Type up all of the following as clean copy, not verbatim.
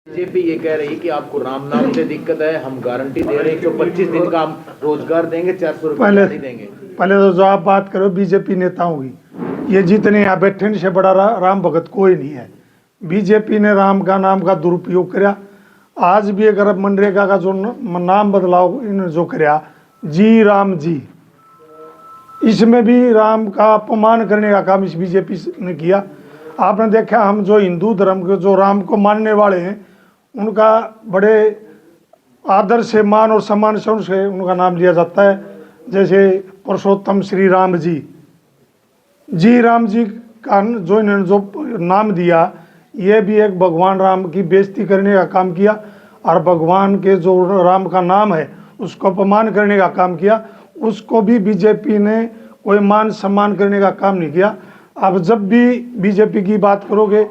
BJP ये कह रही है कि आपको राम नाम से दिक्कत है, हम गारंटी दे रहे हैं 125 दिन का हम रोजगार देंगे, 400 रुपये देंगे। पहले तो जो आप बात करो बीजेपी नेताओं की, ये जितने यहाँ बैठे इनसे बड़ा राम भगत कोई नहीं है। बीजेपी ने राम का नाम का दुरुपयोग कराया। आज भी अगर मनरेगा का जो नाम बदलाव इन जो कराया जी राम जी, इसमें भी राम का अपमान करने का काम इस बीजेपी ने किया। आपने देखा हम जो हिंदू धर्म के जो राम को मानने वाले हैं उनका बड़े आदर से, मान और सम्मान से उनका नाम लिया जाता है। जैसे पुरुषोत्तम श्री राम जी, जी राम जी का जो इन्होंने जो नाम दिया, ये भी एक भगवान राम की बेइज्जती करने का काम किया और भगवान के जो राम का नाम है उसको अपमान करने का काम किया। उसको भी बीजेपी ने कोई मान सम्मान करने का काम नहीं किया। अब जब भी बीजेपी की बात करोगे,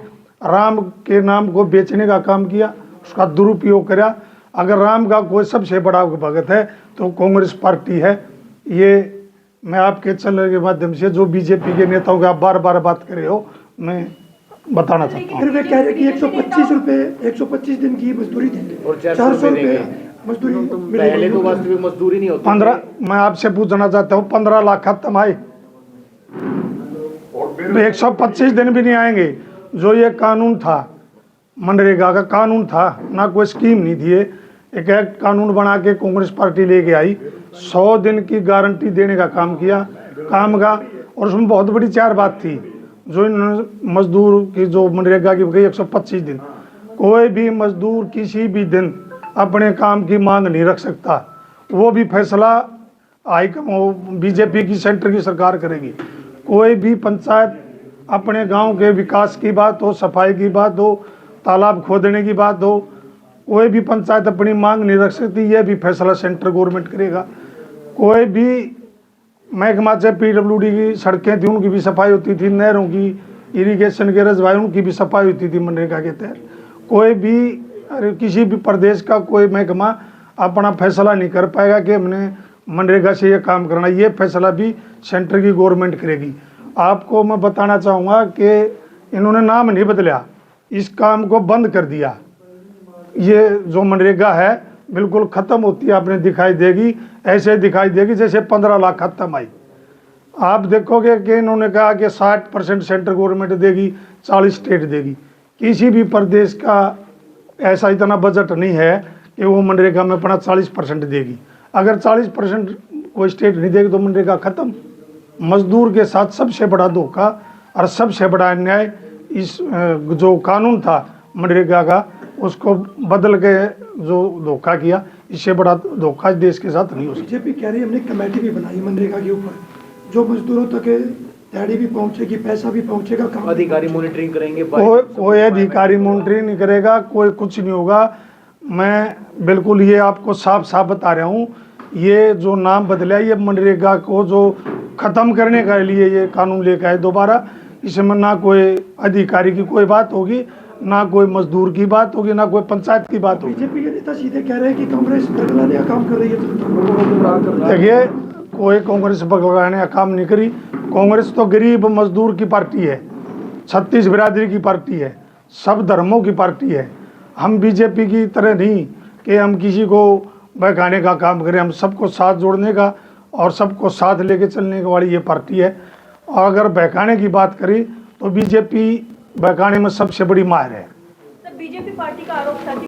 राम के नाम को बेचने का काम किया, उसका दुरुपयोग करा। अगर राम का कोई सबसे बड़ा भगत है तो कांग्रेस पार्टी है। ये मैं आपके चैनल के माध्यम से जो बीजेपी के नेताओं के आप बार बार बात कर रहे हो, मैं बताना चाहता हूँ। फिर वे कह रहे कि 125 रुपये 125 दिन की मजदूरी देंगे और 400 रुपये मजदूरी। पहले तो वास्तविक मजदूरी नहीं होती। 15 मैं आपसे पूछना चाहता हूँ, 15 लाख खत्म आए, 125 दिन भी नहीं आएंगे। जो ये कानून था, मनरेगा का कानून था, ना कोई स्कीम नहीं थी। एक एक्ट कानून बना के कांग्रेस पार्टी लेके आई, 100 दिन की गारंटी देने का काम किया काम का। और उसमें बहुत बड़ी चार बात थी जो इन्होंने मजदूर की जो मनरेगा की गई 125 दिन। कोई भी मजदूर किसी भी दिन अपने काम की मांग नहीं रख सकता। वो भी फैसला बीजेपी की सेंटर की सरकार करेगी। कोई भी पंचायत अपने गांव के विकास की बात हो, सफाई की बात हो, तालाब खोदने की बात हो, कोई भी पंचायत अपनी मांग नहीं रख सकती। यह भी फैसला सेंट्रल गवर्नमेंट करेगा। कोई भी महकमा से पीडब्ल्यूडी की सड़कें थी, उनकी भी सफाई होती थी। नहरों की, इरिगेशन के रजवाई, उनकी भी सफाई होती थी मनरेगा के तहत। कोई भी किसी भी प्रदेश का कोई महकमा अपना फैसला नहीं कर पाएगा कि हमने मनरेगा से ये काम करना। ये फैसला भी सेंटर की गवर्नमेंट करेगी। आपको मैं बताना चाहूँगा कि इन्होंने नाम नहीं बदला, इस काम को बंद कर दिया। ये जो मनरेगा है बिल्कुल ख़त्म होती है, आपने दिखाई देगी, ऐसे दिखाई देगी जैसे 15 लाख खत्म आई। आप देखोगे कि इन्होंने कहा कि 60% सेंट्रल गवर्नमेंट देगी, 40 स्टेट देगी। किसी भी प्रदेश का ऐसा इतना बजट नहीं है कि वो मनरेगा में अपना 40% देगी। अगर 40% कोई स्टेट नहीं देगी तो मनरेगा ख़त्म। मजदूर के साथ सबसे बड़ा धोखा और सबसे बड़ा अन्याय इस जो कानून था मनरेगा का, उसको बदल के जो धोखा किया, इससे बड़ा धोखा देश के साथ नहीं हो सकता। बीजेपी कह रही है हमने कमेटी भी बनाई मनरेगा के ऊपर, जो मजदूरों तक दिहाड़ी भी पहुंचेगी, पैसा भी पहुंचेगा, काम अधिकारी मॉनिटरिंग करेंगे। कोई अधिकारी मॉनिटरिंग नहीं करेगा, कोई कुछ नहीं होगा। मैं बिल्कुल ये आपको साफ साफ बता रहा हूँ। ये जो नाम बदला, ये मनरेगा को जो ख़त्म करने के लिए ये कानून लेकर आए दोबारा। इसमें ना कोई अधिकारी की कोई बात होगी, ना कोई मजदूर की बात होगी, ना कोई पंचायत की बात होगी। बीजेपी के नेता सीधे कह रहे हैं कि कांग्रेस बदलाने का काम कर रही है। देखिए, कोई कांग्रेस बदलाने का काम नहीं करी। कांग्रेस तो गरीब मजदूर की पार्टी है, 36 बिरादरी की पार्टी है, सब धर्मों की पार्टी है। हम बीजेपी की तरह नहीं कि हम किसी को बहकाने का काम करें। हम सबको साथ जोड़ने का और सबको साथ लेके चलने वाली ये पार्टी है। और अगर बहकाने की बात करें तो बीजेपी बहकाने में सबसे बड़ी माहिर है। बीजेपी पार्टी का आरोप था कि